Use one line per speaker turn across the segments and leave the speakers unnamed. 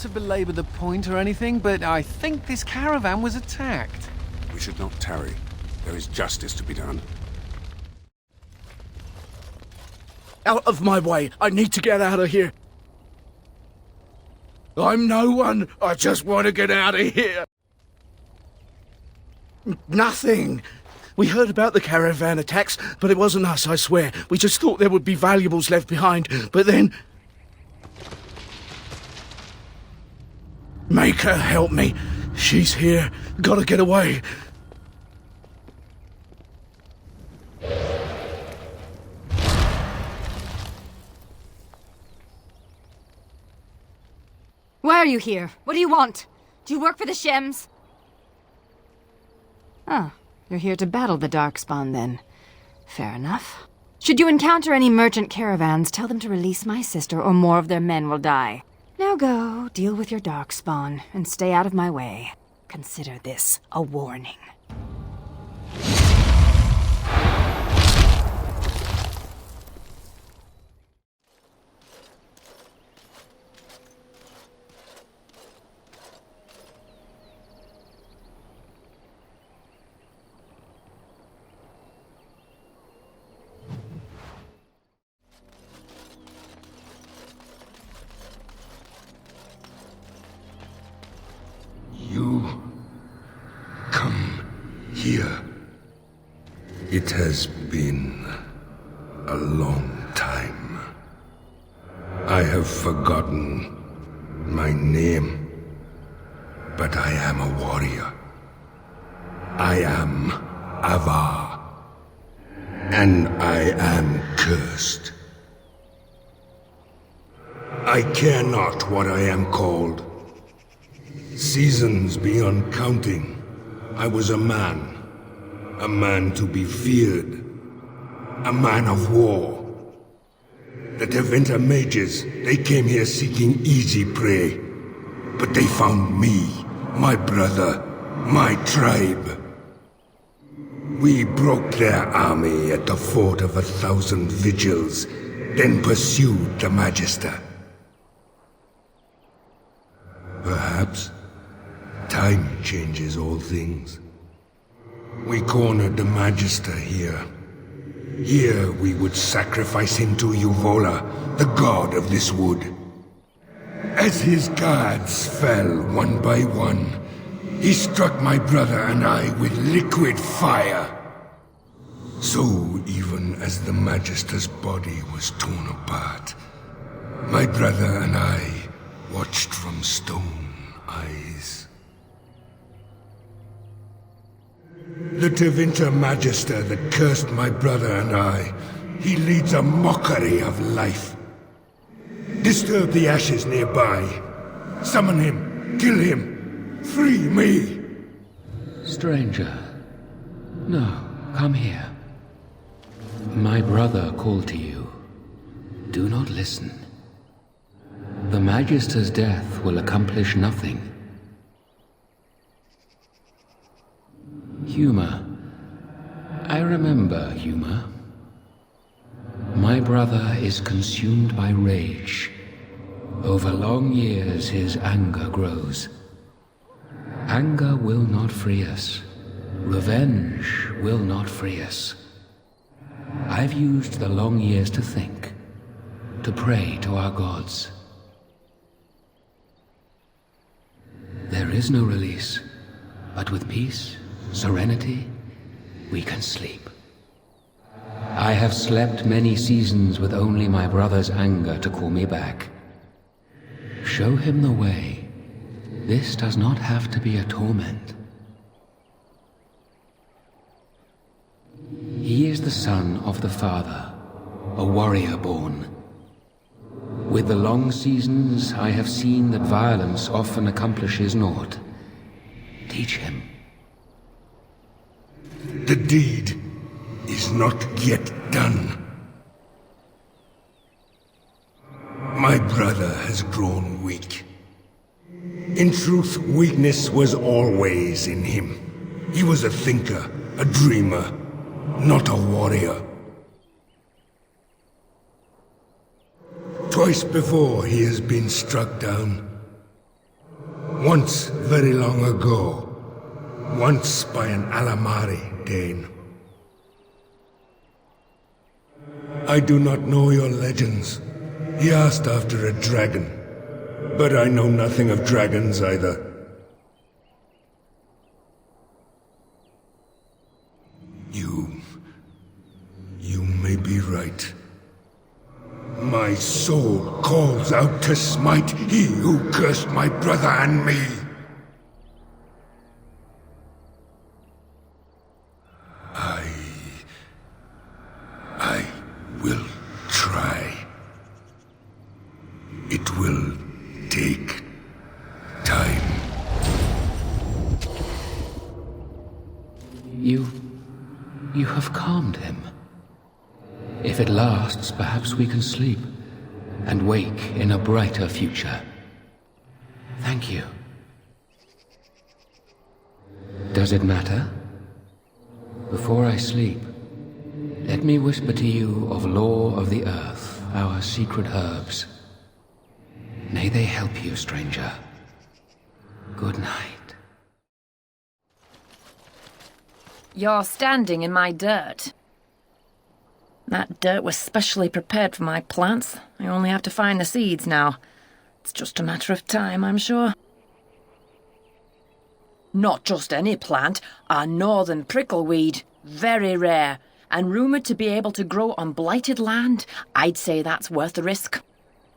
to belabor the point or anything, but I think this caravan was attacked.
We should not tarry. There is justice to be done.
Out of my way! I need to get out of here! I'm no one! I just want to get out of here! Nothing! We heard about the caravan attacks, but it wasn't us, I swear. We just thought there would be valuables left behind, but then... Make her help me. She's here. Gotta get away.
Why are you here? What do you want? Do you work for the Shems? Oh, you're here to battle the Darkspawn, then. Fair enough. Should you encounter any merchant caravans, tell them to release my sister or more of their men will die. Now go, deal with your Darkspawn, and stay out of my way. Consider this a warning.
You come here. It has been a long time. I have forgotten my name, but I am a warrior. I am Avar, and I am cursed. I care not what I am called. Seasons beyond counting, I was a man to be feared, a man of war. The Tevinter mages, they came here seeking easy prey, but they found me, my brother, my tribe. We broke their army at the Fort of 1,000 Vigils, then pursued the Magister. Perhaps time changes all things. We cornered the Magister here. Here we would sacrifice him to Yuvola, the god of this wood. As his guards fell one by one, he struck my brother and I with liquid fire. So even as the Magister's body was torn apart, my brother and I watched from stone eyes. The Tevinter Magister that cursed my brother and I, he leads a mockery of life. Disturb the ashes nearby. Summon him. Kill him. Free me.
Stranger. No, come here. My brother called to you. Do not listen. The Magister's death will accomplish nothing. Huma. I remember Huma. My brother is consumed by rage. Over long years, his anger grows. Anger will not free us. Revenge will not free us. I've used the long years to think, to pray to our gods. There is no release, but with peace, serenity, we can sleep. I have slept many seasons with only my brother's anger to call me back. Show him the way. This does not have to be a torment. He is the son of the Father, a warrior born. With the long seasons, I have seen that violence often accomplishes naught. Teach him.
The deed is not yet done. My brother has grown weak. In truth, weakness was always in him. He was a thinker, a dreamer, not a warrior. Twice before he has been struck down. Once, very long ago. Once by an Alamari Dane. I do not know your legends. He asked after a dragon. But I know nothing of dragons either. You may be right. My soul calls out to smite he who cursed my brother and me. I will try. It will take time.
You have calmed him. If it lasts, perhaps we can sleep and wake in a brighter future. Thank you. Does it matter? Before I sleep, let me whisper to you of Law of the Earth, our secret herbs. May they help you, stranger. Good night.
You're standing in my dirt. That dirt was specially prepared for my plants. I only have to find the seeds now. It's just a matter of time, I'm sure. Not just any plant, a northern prickleweed. Very rare, and rumoured to be able to grow on blighted land. I'd say that's worth the risk.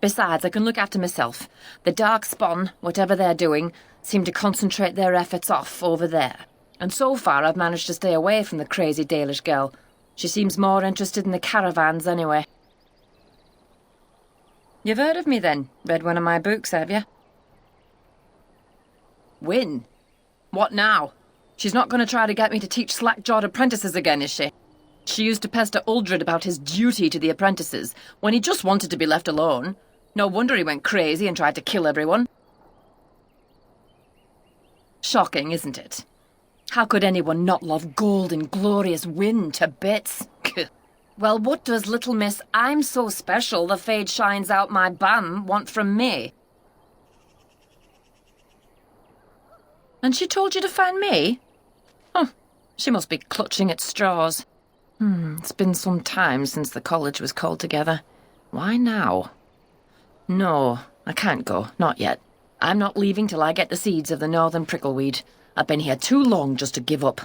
Besides, I can look after myself. The Darkspawn, whatever they're doing, seem to concentrate their efforts off over there. And so far I've managed to stay away from the crazy Dalish girl. She seems more interested in the caravans anyway. You've heard of me then? Read one of my books, have you? Win? What now? She's not going to try to get me to teach slack-jawed apprentices again, is she? She used to pester Uldred about his duty to the apprentices, when he just wanted to be left alone. No wonder he went crazy and tried to kill everyone. Shocking, isn't it? How could anyone not love golden, glorious Win to bits? Well, what does little Miss I'm so special the fade shines out my bum want from me? And she told you to find me? Huh, she must be clutching at straws. It's been some time since the college was called together. Why now? No, I can't go, not yet. I'm not leaving till I get the seeds of the northern prickleweed. I've been here too long just to give up.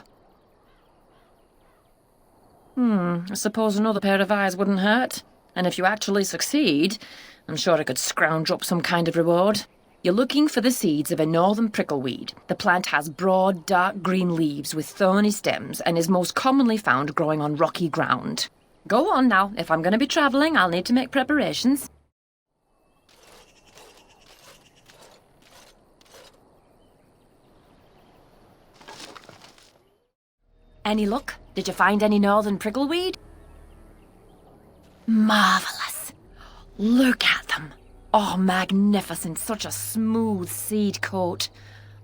I suppose another pair of eyes wouldn't hurt. And if you actually succeed, I'm sure I could scrounge up some kind of reward. You're looking for the seeds of a northern prickleweed. The plant has broad, dark green leaves with thorny stems and is most commonly found growing on rocky ground. Go on now. If I'm going to be travelling, I'll need to make preparations. Any luck? Did you find any northern prickleweed? Marvellous. Look at them. Oh, magnificent. Such a smooth seed coat.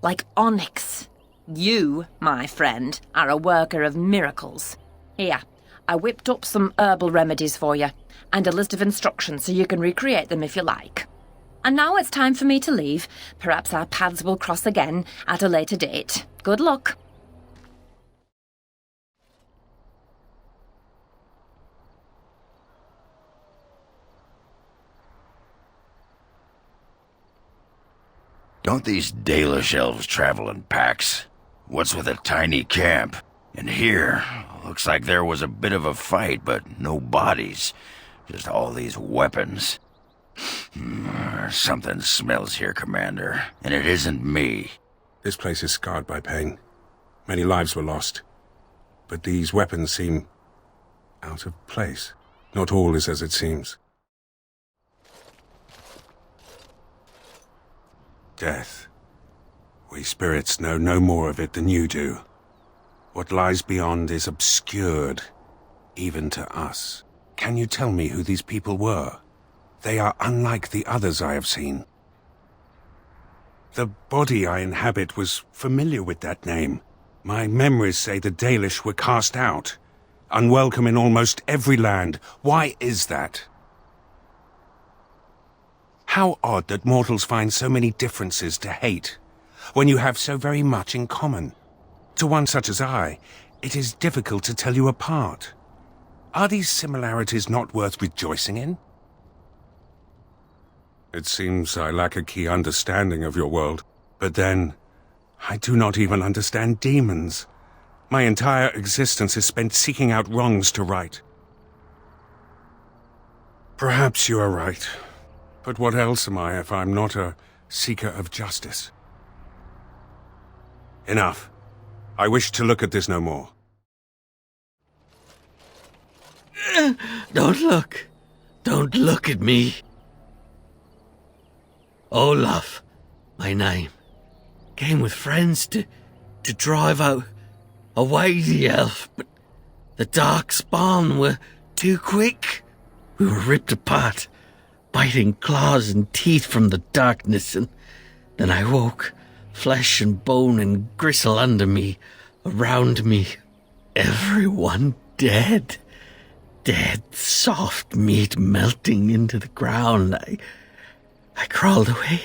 Like onyx. You, my friend, are a worker of miracles. Here, I whipped up some herbal remedies for you, and a list of instructions so you can recreate them if you like. And now it's time for me to leave. Perhaps our paths will cross again at a later date. Good luck.
Don't these Dalish elves travel in packs? What's with a tiny camp? And here, looks like there was a bit of a fight, but no bodies. Just all these weapons. Something smells here, Commander, and it isn't me.
This place is scarred by pain. Many lives were lost. But these weapons seem out of place. Not all is as it seems. Death. We spirits know no more of it than you do. What lies beyond is obscured, even to us. Can you tell me who these people were? They are unlike the others I have seen. The body I inhabit was familiar with that name. My memories say the Dalish were cast out, unwelcome in almost every land. Why is that? How odd that mortals find so many differences to hate. when you have so very much in common? To one such as I, it is difficult to tell you apart. Are these similarities not worth rejoicing in? It seems I lack a key understanding of your world, but then, I do not even understand demons. My entire existence is spent seeking out wrongs to right. Perhaps you are right, but what else am I if I'm not a seeker of justice? Enough. I wish to look at this no more.
Don't look. Don't look at me. Olaf, my name. Came with friends to drive out away the elf, but the darkspawn were too quick. We were ripped apart, biting claws and teeth from the darkness, and then I woke, flesh and bone and gristle under me, around me. Everyone dead. Dead, soft meat melting into the ground. I crawled away,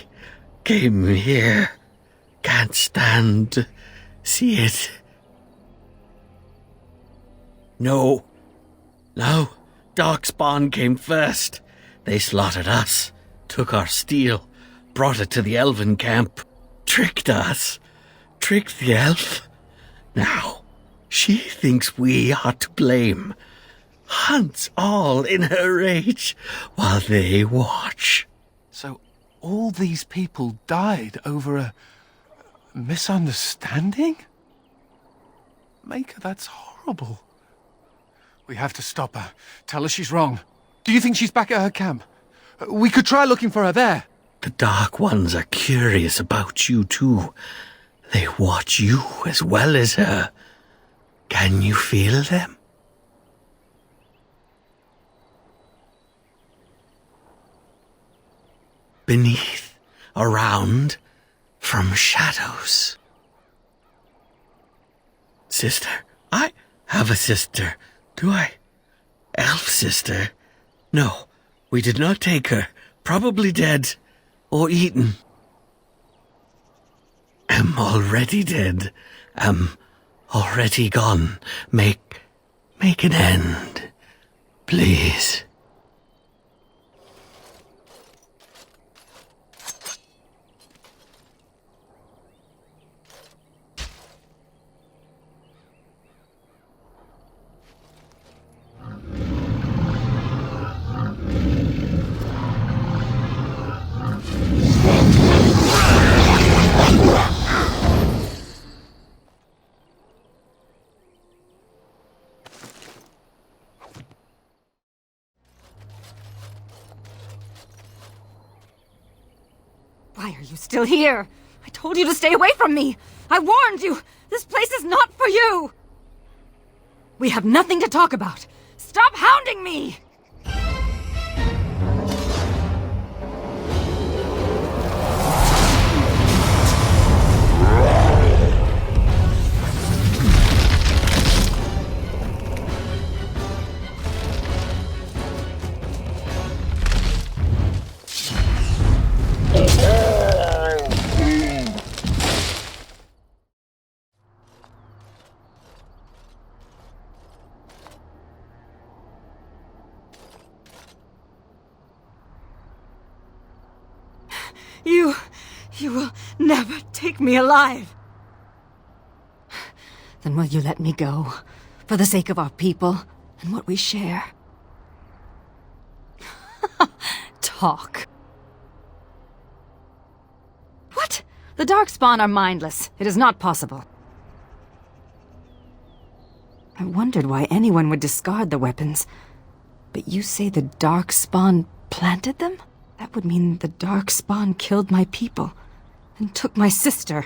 came here. Can't stand to see it. No. Darkspawn came first. They slaughtered us, took our steel, brought it to the elven camp, tricked us, tricked the elf. Now, she thinks we are to blame. Hunts all in her rage while they watch.
So all these people died over a misunderstanding? Maker, that's horrible. We have to stop her. Tell her she's wrong. Do you think she's back at her camp? We could try looking for her there.
The Dark Ones are curious about you too. They watch you as well as her. Can you feel them? Beneath, around, from shadows. Sister? I have a sister. Do I? Elf sister? No, we did not take her. Probably dead. Or eaten. Am already dead. Am already gone. Make an end. Please.
Why are you still here? I told you to stay away from me! I warned you! This place is not for you! We have nothing to talk about! Stop hounding me! You will never take me alive. Then will you let me go? For the sake of our people and what we share? Talk. What? The Darkspawn are mindless. It is not possible. I wondered why anyone would discard the weapons. But you say the Darkspawn planted them? That would mean the Darkspawn killed my people and took my sister.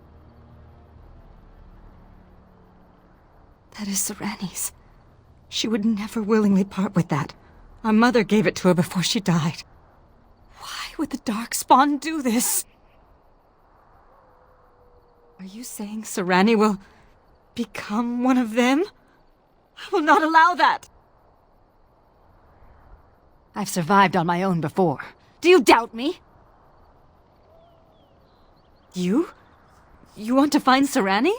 That is Sereni's. She would never willingly part with that. Our mother gave it to her before she died. Why would the Darkspawn do this? Are you saying Sereni will become one of them? I will not allow that. I've survived on my own before. Do you doubt me? You? You want to find Serani?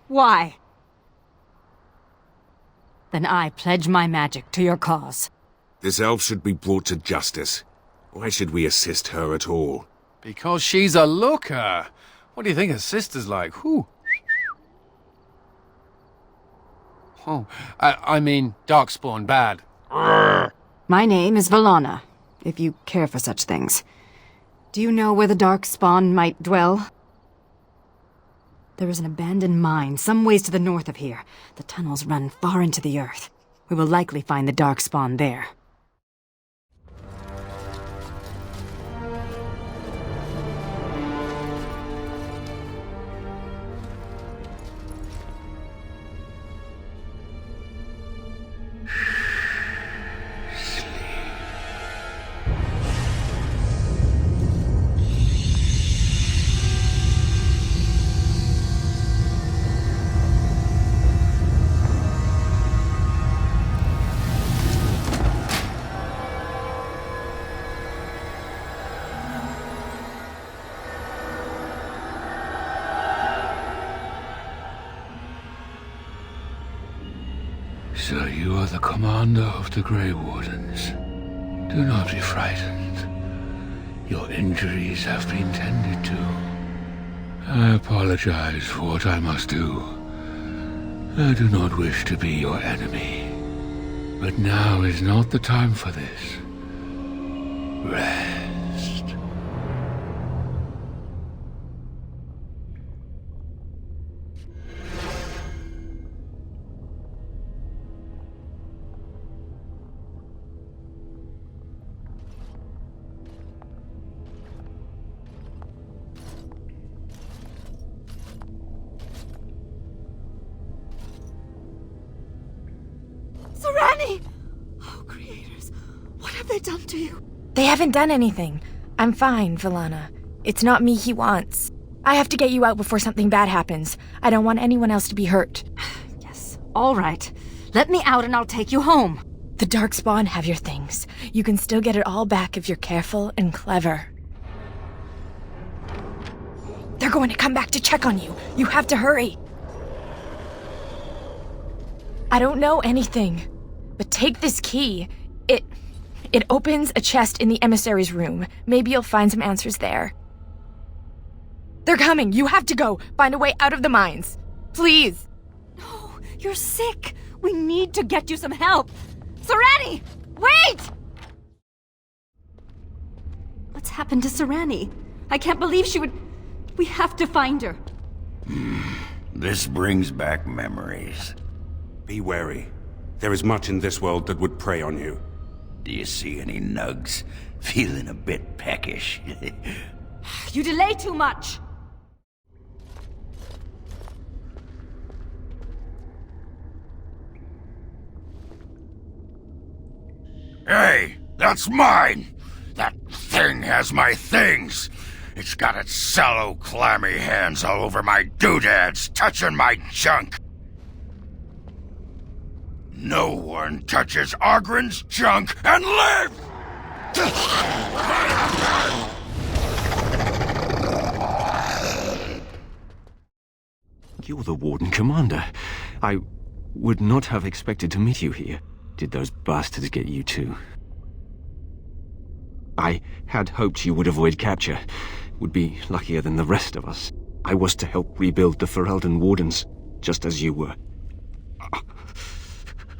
Why? Then I pledge my magic to your cause.
This elf should be brought to justice. Why should we assist her at all?
Because she's a looker. What do you think her sister's like? Whew. Oh, I mean, Darkspawn bad.
My name is Valana, if you care for such things. Do you know where the Darkspawn might dwell? There is an abandoned mine some ways to the north of here. The tunnels run far into the earth. We will likely find the Darkspawn there.
So you are the commander of the Grey Wardens. Do not be frightened. Your injuries have been tended to. I apologize for what I must do. I do not wish to be your enemy. But now is not the time for this. Rest.
Serani! Oh, creators, what have they done to you?
They haven't done anything. I'm fine, Valana. It's not me he wants. I have to get you out before something bad happens. I don't want anyone else to be hurt.
Yes, all right. Let me out and I'll take you home.
The Darkspawn have your things. You can still get it all back if you're careful and clever. They're going to come back to check on you. You have to hurry. I don't know anything, but take this key. It opens a chest in the emissary's room. Maybe you'll find some answers there. They're coming. You have to go. Find a way out of the mines. Please.
No, you're sick. We need to get you some help. Serani! Wait! What's happened to Serani? I can't believe she would... We have to find her.
This brings back memories.
Be wary. There is much in this world that would prey on you.
Do you see any nugs? Feeling a bit peckish.
You delay too much.
Hey, that's mine! That thing has my things! It's got its sallow, clammy hands all over my doodads, touching my junk! No one touches Ogren's junk and live!
You're the Warden Commander. I would not have expected to meet you here. Did those bastards get you too? I had hoped you would avoid capture. Would be luckier than the rest of us. I was to help rebuild the Ferelden Wardens, just as you were.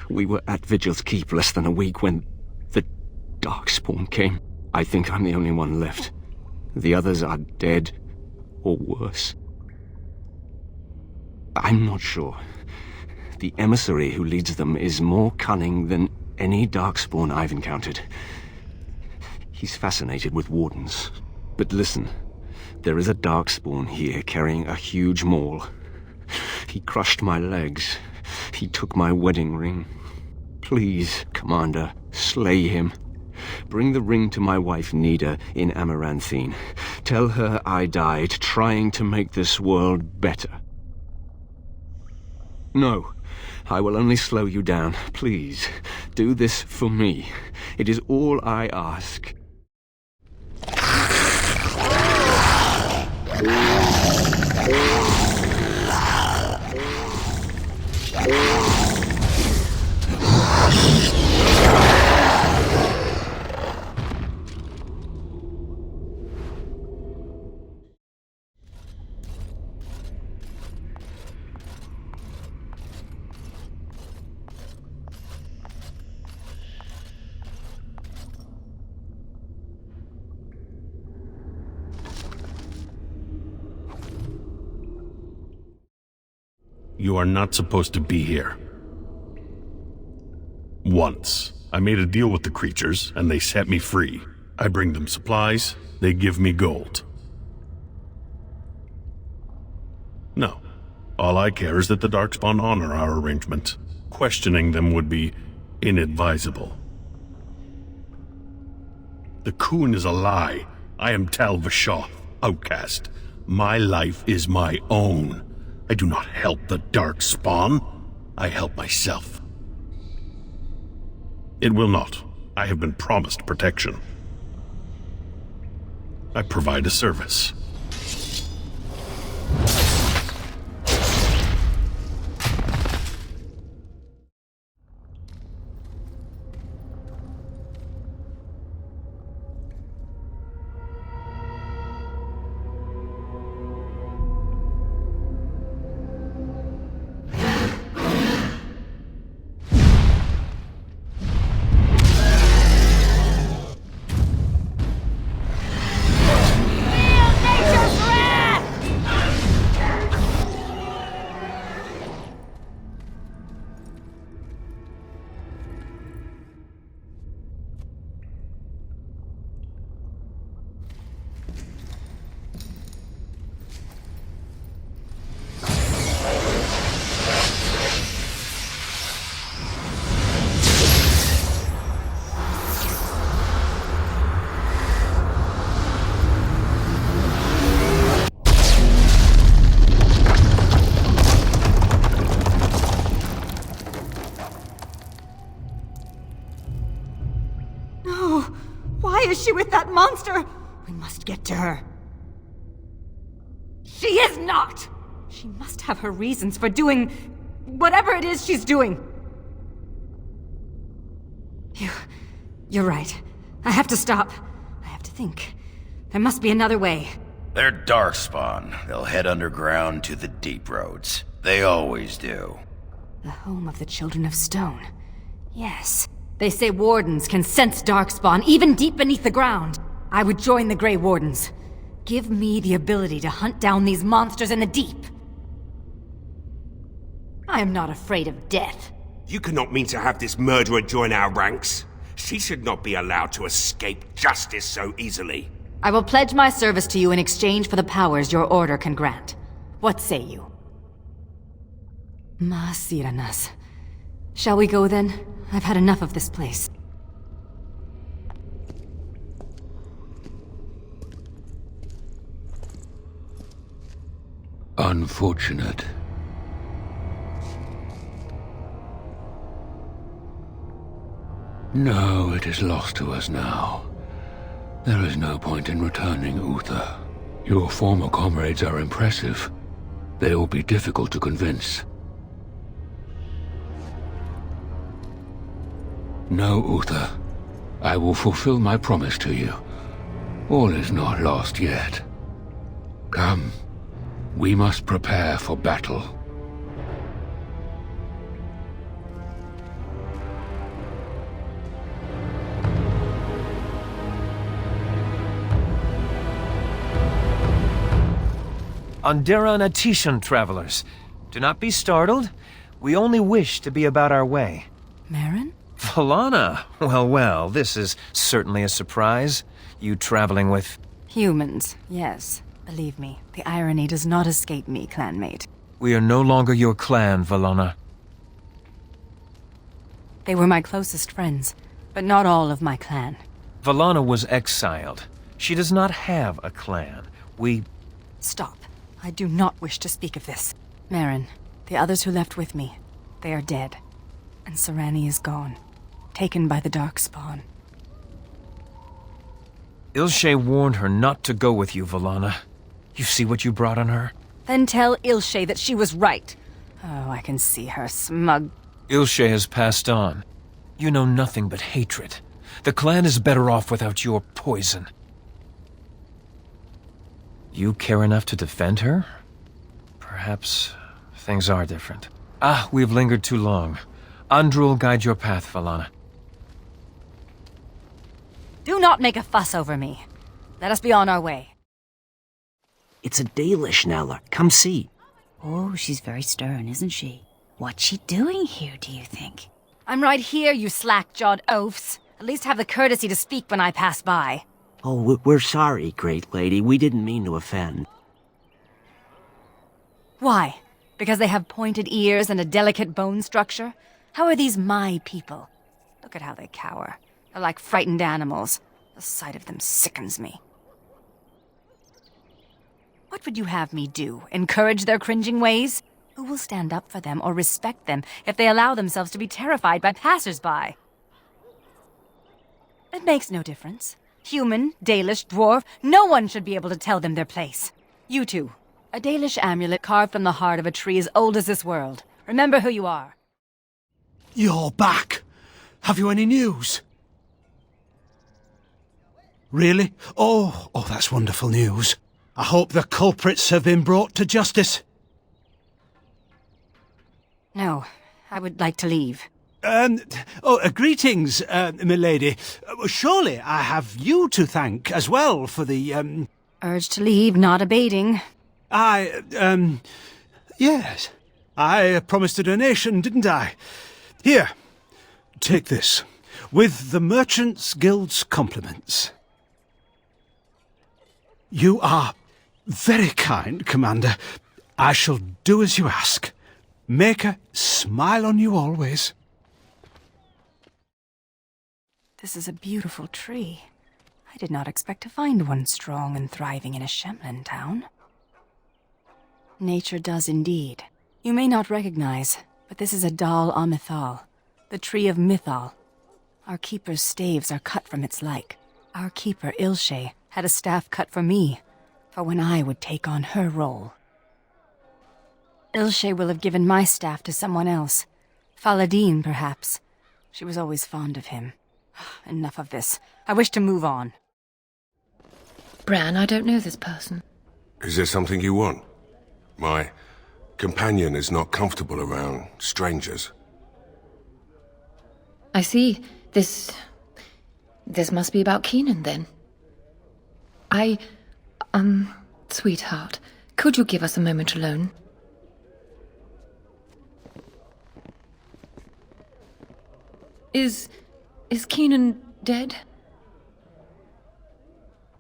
We were at Vigil's Keep less than a week when the Darkspawn came. I think I'm the only one left. The others are dead, or worse. I'm not sure. The emissary who leads them is more cunning than any Darkspawn I've encountered. He's fascinated with Wardens. But listen, there is a Darkspawn here carrying a huge maul. He crushed my legs. He took my wedding ring. Please, Commander, slay him. Bring the ring to my wife Nida in Amaranthine. Tell her I died trying to make this world better. No, I will only slow you down. Please, do this for me. It is all I ask.
You are not supposed to be here. Once, I made a deal with the creatures, and they set me free. I bring them supplies, they give me gold. No. All I care is that the Darkspawn honor our arrangement. Questioning them would be inadvisable. The Khun is a lie. I am Tal Vashoth, outcast. My life is my own. I do not help the Darkspawn. I help myself. It will not. I have been promised protection. I provide a service.
Why is she with that monster? We must get to her. She is not! She must have her reasons for doing whatever it is she's doing. You're right. I have to stop. I have to think. There must be another way.
They're Darkspawn. They'll head underground to the Deep Roads. They always do.
The home of the Children of Stone. Yes. They say Wardens can sense Darkspawn, even deep beneath the ground. I would join the Grey Wardens. Give me the ability to hunt down these monsters in the deep. I am not afraid of death.
You cannot mean to have this murderer join our ranks. She should not be allowed to escape justice so easily.
I will pledge my service to you in exchange for the powers your order can grant. What say you? Ma Siranas. Shall we go then? I've had enough of this place.
Unfortunate. No, it is lost to us now. There is no point in returning, Uther. Your former comrades are impressive. They will be difficult to convince. No, Uther. I will fulfill my promise to you. All is not lost yet. Come. We must prepare for battle.
Andera and Atishan, travelers. Do not be startled. We only wish to be about our way.
Marin?
Valana! Well, this is certainly a surprise. You traveling with...
Humans, yes. Believe me, the irony does not escape me, clanmate.
We are no longer your clan, Valana.
They were my closest friends, but not all of my clan.
Valana was exiled. She does not have a clan. We...
Stop. I do not wish to speak of this. Marin, the others who left with me, they are dead. And Sarani is gone. Taken by the Darkspawn.
Ilshay warned her not to go with you, Valana. You see what you brought on her?
Then tell Ilshe that she was right. Oh, I can see her smug.
Ilshe has passed on. You know nothing but hatred. The clan is better off without your poison. You care enough to defend her? Perhaps things are different. We've lingered too long. Andrul, guide your path, Valana.
Do not make a fuss over me. Let us be on our way.
It's a Dalish, Nella. Come see.
Oh, she's very stern, isn't she? What's she doing here, do you think?
I'm right here, you slack-jawed oafs. At least have the courtesy to speak when I pass by.
Oh, we're sorry, great lady. We didn't mean to offend.
Why? Because they have pointed ears and a delicate bone structure? How are these my people? Look at how they cower. They're like frightened animals. The sight of them sickens me. What would you have me do? Encourage their cringing ways? Who will stand up for them or respect them if they allow themselves to be terrified by passers-by? It makes no difference. Human, Dalish, dwarf, no one should be able to tell them their place. You two. A Dalish amulet carved from the heart of a tree as old as this world. Remember who you are.
You're back. Have you any news? Really? Oh, that's wonderful news. I hope the culprits have been brought to justice.
No, I would like to leave.
Greetings, milady. Surely I have you to thank as well for the,
Urge to leave, not abating.
Yes. I promised a donation, didn't I? Here, take this. With the Merchants Guild's compliments. You are very kind, Commander. I shall do as you ask. Maker smile on you always.
This is a beautiful tree. I did not expect to find one strong and thriving in a Shemlin town. Nature does indeed. You may not recognize, but this is a Dal Amithal, the tree of Mythal. Our keeper's staves are cut from its like. Our keeper, Ilshe, had a staff cut for me, for when I would take on her role. Ilshe will have given my staff to someone else. Faladin, perhaps. She was always fond of him. Enough of this. I wish to move on.
Bran, I don't know this person.
Is there something you want? My companion is not comfortable around strangers.
I see. This must be about Keenan, then. Sweetheart, could you give us a moment alone? Is Keenan dead?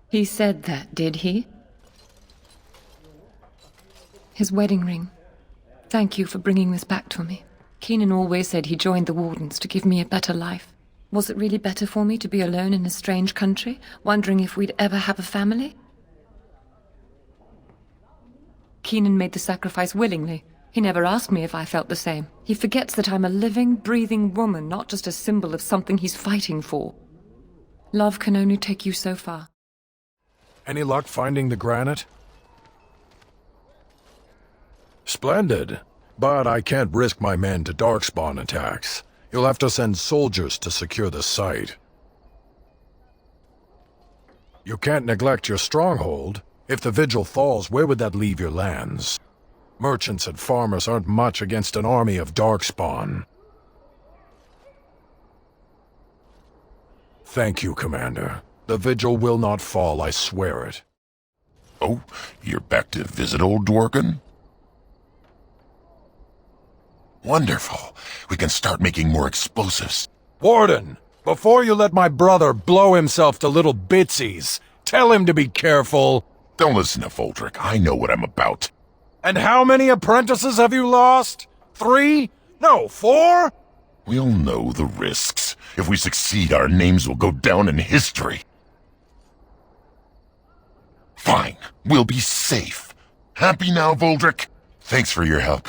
He said that, did he? His wedding ring. Thank you for bringing this back to me. Keenan always said he joined the Wardens to give me a better life. Was it really better for me to be alone in a strange country, wondering if we'd ever have a family? Keenan made the sacrifice willingly. He never asked me if I felt the same. He forgets that I'm a living, breathing woman, not just a symbol of something he's fighting for. Love can only take you so far.
Any luck finding the granite? Splendid. But I can't risk my men to Darkspawn attacks. You'll have to send soldiers to secure the site. You can't neglect your stronghold. If the Vigil falls, where would that leave your lands? Merchants and farmers aren't much against an army of Darkspawn. Thank you, Commander. The Vigil will not fall, I swear it.
Oh, you're back to visit old Dworkin? Wonderful. We can start making more explosives.
Warden, before you let my brother blow himself to little bitsies, tell him to be careful.
Don't listen to Voldrick. I know what I'm about.
And how many apprentices have you lost? 3? No, 4?
We all know the risks. If we succeed, our names will go down in history. Fine. We'll be safe. Happy now, Voldrick? Thanks for your help.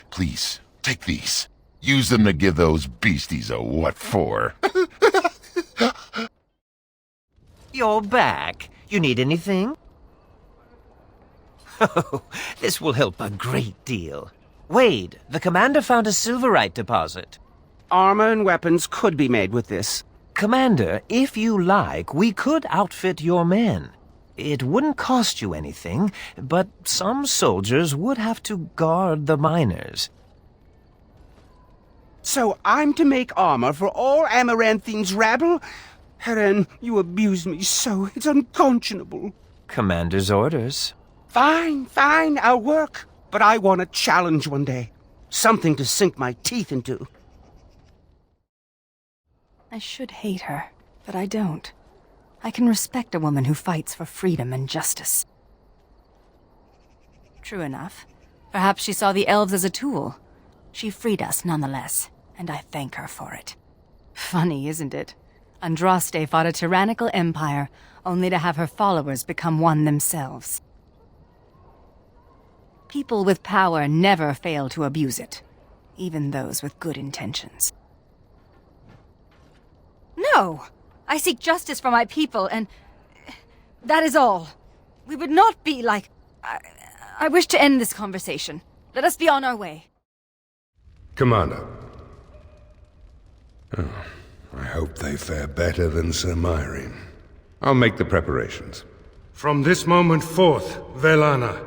Please, take these. Use them to give those beasties a what for.
You're back. You need anything?
Oh, this will help a great deal. Wade, the commander found a silverite deposit.
Armor and weapons could be made with this.
Commander, if you like, we could outfit your men. It wouldn't cost you anything, but some soldiers would have to guard the miners.
So I'm to make armor for all Amaranthine's rabble? Heren, you abuse me so, it's unconscionable.
Commander's orders.
Fine, I'll work. But I want a challenge one day. Something to sink my teeth into.
I should hate her, but I don't. I can respect a woman who fights for freedom and justice. True enough. Perhaps she saw the elves as a tool. She freed us nonetheless, and I thank her for it. Funny, isn't it? Andraste fought a tyrannical empire, only to have her followers become one themselves. People with power never fail to abuse it, even those with good intentions. No! I seek justice for my people, and that is all. We would not be like... I wish to end this conversation. Let us be on our way.
Commander. Oh, I hope they fare better than Sir Myrene. I'll make the preparations. From this moment forth, Velana,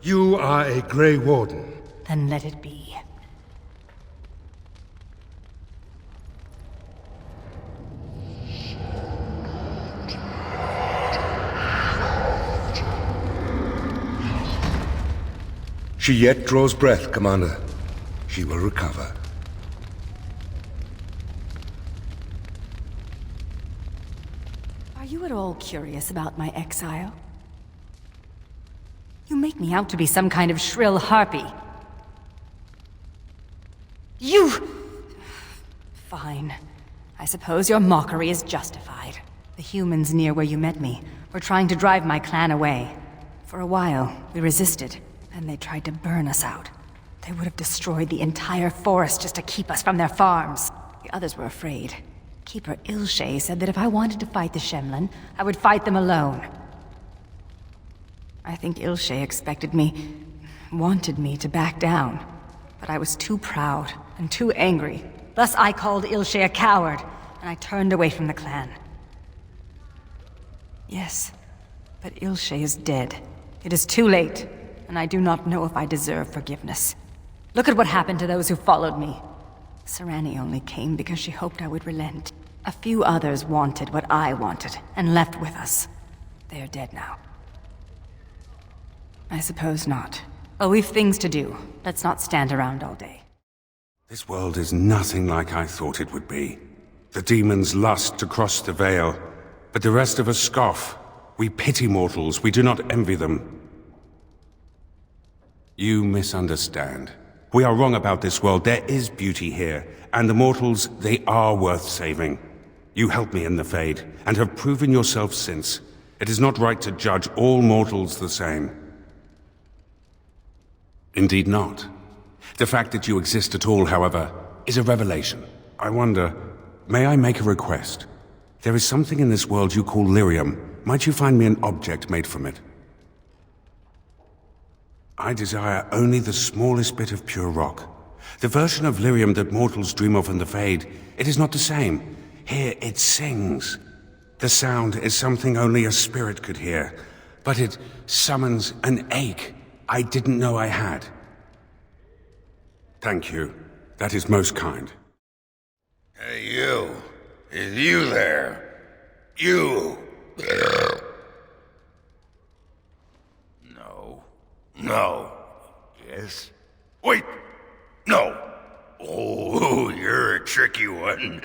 you are a Grey Warden.
Then let it be.
She yet draws breath, Commander. She will recover.
Are you at all curious about my exile? You make me out to be some kind of shrill harpy. You... Fine. I suppose your mockery is justified. The humans near where you met me were trying to drive my clan away. For a while, we resisted, and they tried to burn us out. They would have destroyed the entire forest just to keep us from their farms. The others were afraid. Keeper Ilshay said that if I wanted to fight the Shemlin, I would fight them alone. I think Ilshay wanted me to back down. But I was too proud and too angry. Thus I called Ilshay a coward, and I turned away from the clan. Yes, but Ilshay is dead. It is too late, and I do not know if I deserve forgiveness. Look at what happened to those who followed me. Sarani only came because she hoped I would relent. A few others wanted what I wanted, and left with us. They are dead now. I suppose not. Well, we've things to do. Let's not stand around all day.
This world is nothing like I thought it would be. The demons lust to cross the veil, but the rest of us scoff. We pity mortals, we do not envy them. You misunderstand. We are wrong about this world. There is beauty here, and the mortals, they are worth saving. You helped me in the Fade, and have proven yourself since. It is not right to judge all mortals the same. Indeed not. The fact that you exist at all, however, is a revelation. I wonder, may I make a request? There is something in this world you call lyrium. Might you find me an object made from it? I desire only the smallest bit of pure rock. The version of lyrium that mortals dream of in the Fade, it is not the same. Here it sings. The sound is something only a spirit could hear, but it summons an ache I didn't know I had. Thank you. That is most kind.
Hey, you. Is you there? You. No. Yes? Wait! No! Oh, you're a tricky one,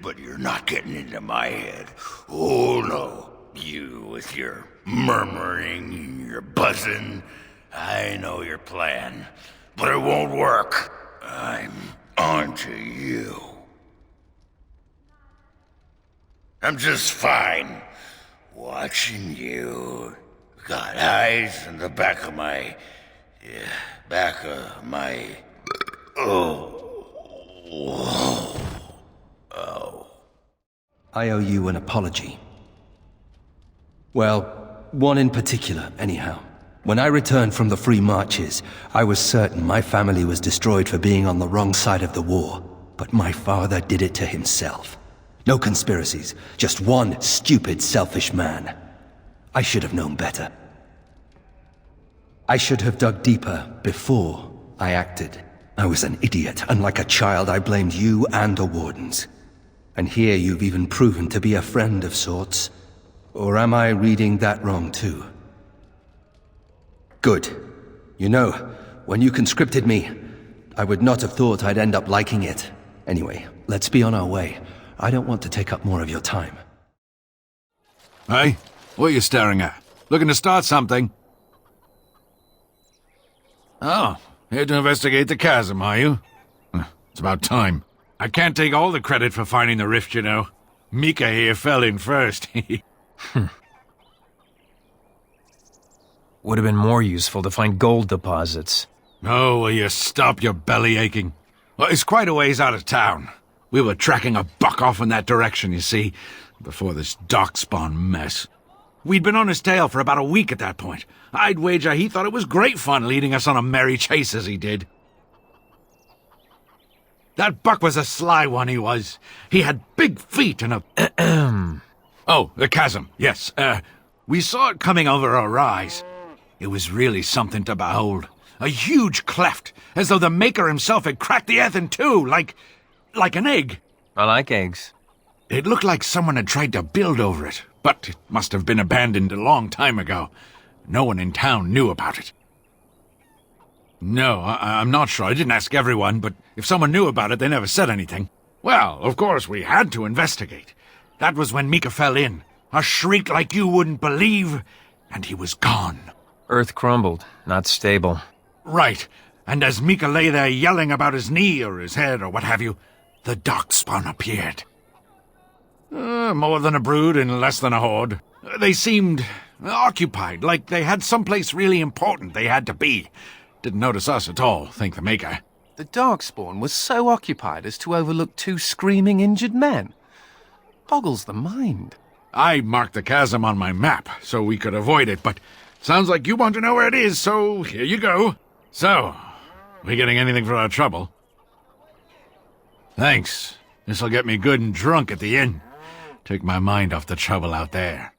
but you're not getting into my head. Oh, no. You with your murmuring, your buzzing. I know your plan, but it won't work. I'm onto you. I'm just fine watching you. Got eyes in the back of my... Oh.
I owe you an apology. Well, one in particular, anyhow. When I returned from the Free Marches, I was certain my family was destroyed for being on the wrong side of the war. But my father did it to himself. No conspiracies, just one stupid, selfish man. I should have known better. I should have dug deeper before I acted. I was an idiot, and like a child I blamed you and the Wardens. And here you've even proven to be a friend of sorts. Or am I reading that wrong too? Good. You know, when you conscripted me, I would not have thought I'd end up liking it. Anyway, let's be on our way. I don't want to take up more of your time.
Hey, what are you staring at? Looking to start something? Oh, here to investigate the chasm, are you? It's about time. I can't take all the credit for finding the rift, you know. Mika here fell in first.
Would have been more useful to find gold deposits.
Oh, will you stop your belly aching? Well, it's quite a ways out of town. We were tracking a buck off in that direction, you see, before this darkspawn mess. We'd been on his tail for about a week at that point. I'd wager he thought it was great fun leading us on a merry chase as he did. That buck was a sly one, he was. He had big feet and a... Oh, the chasm, yes. We saw it coming over a rise. It was really something to behold. A huge cleft, as though the Maker himself had cracked the earth in two, like an egg.
I like eggs.
It looked like someone had tried to build over it, but it must have been abandoned a long time ago. No one in town knew about it. No, I'm not sure. I didn't ask everyone, but if someone knew about it, they never said anything. Well, of course, we had to investigate. That was when Mika fell in. A shriek like you wouldn't believe, and he was gone.
Earth crumbled, not stable.
Right, and as Mika lay there yelling about his knee or his head or what have you, the darkspawn appeared. More than a brood and less than a horde. They seemed occupied, like they had someplace really important they had to be. Didn't notice us at all, thank the Maker.
The Darkspawn was so occupied as to overlook 2 screaming injured men. Boggles the mind.
I marked the chasm on my map so we could avoid it, but sounds like you want to know where it is, so here you go. So, we getting anything for our trouble? Thanks. This'll get me good and drunk at the inn. Take my mind off the trouble out there.